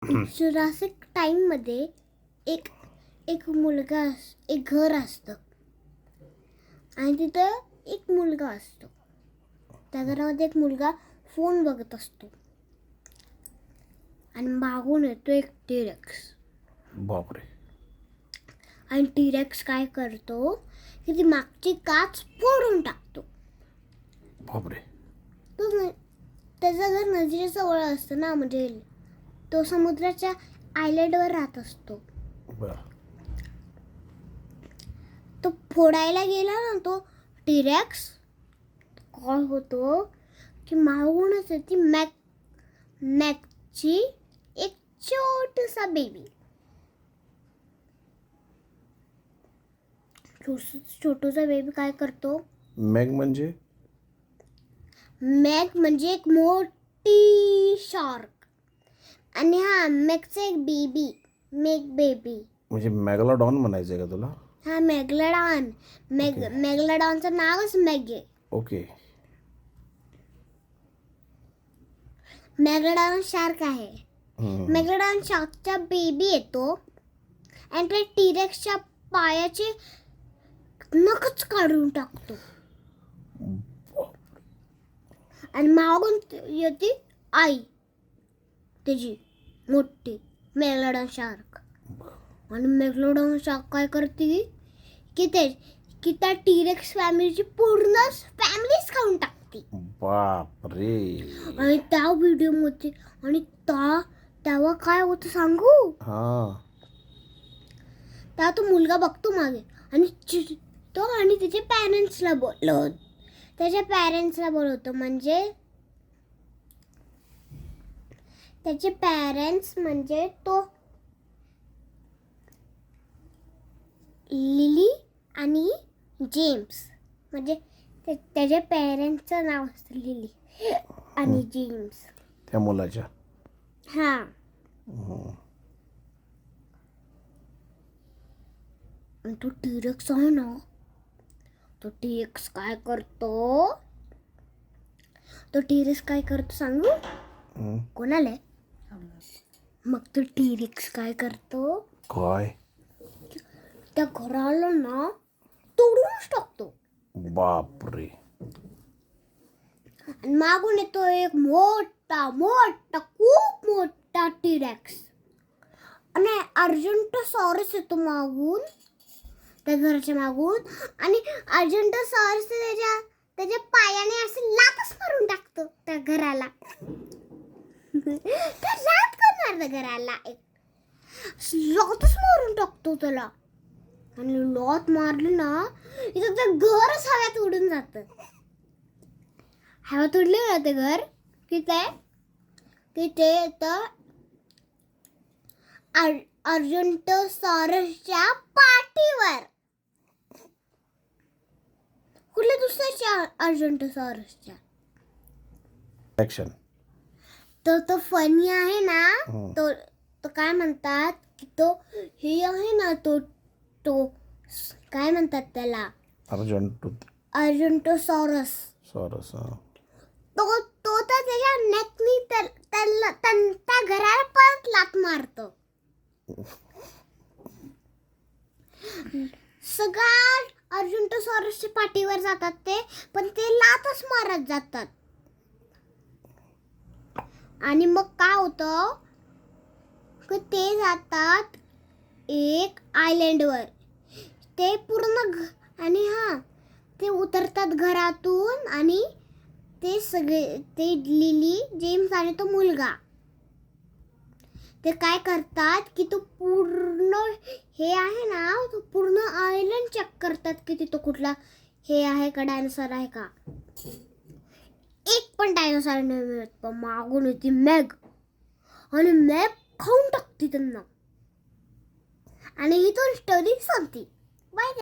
Jurassic टाईममध्ये एक एक मुलगा एक घर असतं आणि तिथं एक मुलगा असतो. त्या घरामध्ये एक मुलगा फोन बघत असतो आणि मागून येतो एक टिरेक्स. बापरे. आणि टिरेक्स काय करतो की ती मागची काच फोडून टाकतो. बापरे. त्याचं घर नदीजवळ असतं ना, म्हणजे तो समुद्राच्या आयलंडवर राहत असतो. तो फोडायला गेला ना तो टिरेक्स, काय होतो की मागूनच ती मॅकची एक छोटासा बेबी. छोटूसा बेबी काय करतो? मॅग म्हणजे मॅग म्हणजे एक मोठी शार्क आणि हा मॅगचा एक बेबी, मॅग बेबी. म्हणजे मॅगलाडॉन म्हणायचं का तुला? हा मॅगलाडॉन. मॅगलाडॉनचं नावच मॅग आहे. ओके. मॅगलाडॉन शार्क आहे. मॅगलाडॉन शार्कचा बेबी येतो आणि त्या टिरेक्सच्या पायाचे नखच काढून टाकतो आणि मागून येते आई त्याची मोठी मॅगलाडॉन शार्क. आणि मॅगलाडॉन शार्क काय करते की त्या टिरेक्स फॅमिलीची पूर्ण फॅमिलीच खाऊन टाकते. बापरे. आणि त्या व्हिडिओमध्ये आणि तेव्हा काय होतं सांगू? तेव्हा तो मुलगा बघतो मागे आणि तो आणि त्याच्या पॅरेंट्सला बोलवतो. म्हणजे त्याचे पॅरेंट्स म्हणजे तो लिली आणि जेम्स. म्हणजे त्याच्या पॅरेंट्सचं नाव असतं लिली आणि जेम्स त्या मुलाच्या. हा. आणि तो टिरेक्स आहे ना, तो टिरेक्स काय करतो सांगू? कोणाला? मग तो टिरेक्स काय करतो? काय? त्या घराला ना तोडूनच टाकतो. बापरे. आणि मागून येतो एक मोठा खूप मोठा टिरेक्स आणि अर्जेंटोसॉरस येतो मागून, त्या घराच्या मागून. आणि अर्जेंटोसॉरस त्याच्या पायाने असं लातच मारून टाकतो त्या घराला. त्या लात करणार त्या घराला, एक लातच मारून टाकतो त्याला. आणि लॉट मारली ना, इथं तर घरच हव्यात उडून जातं. हव्यात उडले ना ते घर तिथे तर अर्जेंटोसॉरसच्या पाठीवर. कुठल्या दुसऱ्याच्या अर्जेंटोसॉरसच्या. ऍक्शन. तो फनी आहे ना, तो काय म्हणतात की तो हे आहे ना, तो काय म्हणतात त्याला? अर्जेंटोसॉरस. तो तर त्याच्या नेकनी त्या घराला परत लात मारतो. सगळ्या अर्जेंटोसॉरसच्या पाठीवर जातात ते, पण ते लातच मारत जातात. आणि मग काय होतं की ते जातात एक आयलंडवर. ते पूर्ण आणि ते उतरतात घरातून आणि ते लिली, जेम्स आणि तो मुलगा ते काय करतात की तो पूर्ण हे आहे ना, तो पूर्ण आयलंड चेक करतात की तिथं कुठला हे आहे का, डायनोसॉर आहे का. एक पण डायनोसॉर नाही मिळत. पण मागून येते मॅग आणि मॅग खाऊन टाकते त्यांना. आणि ही तो स्टोरी संपती. बाय.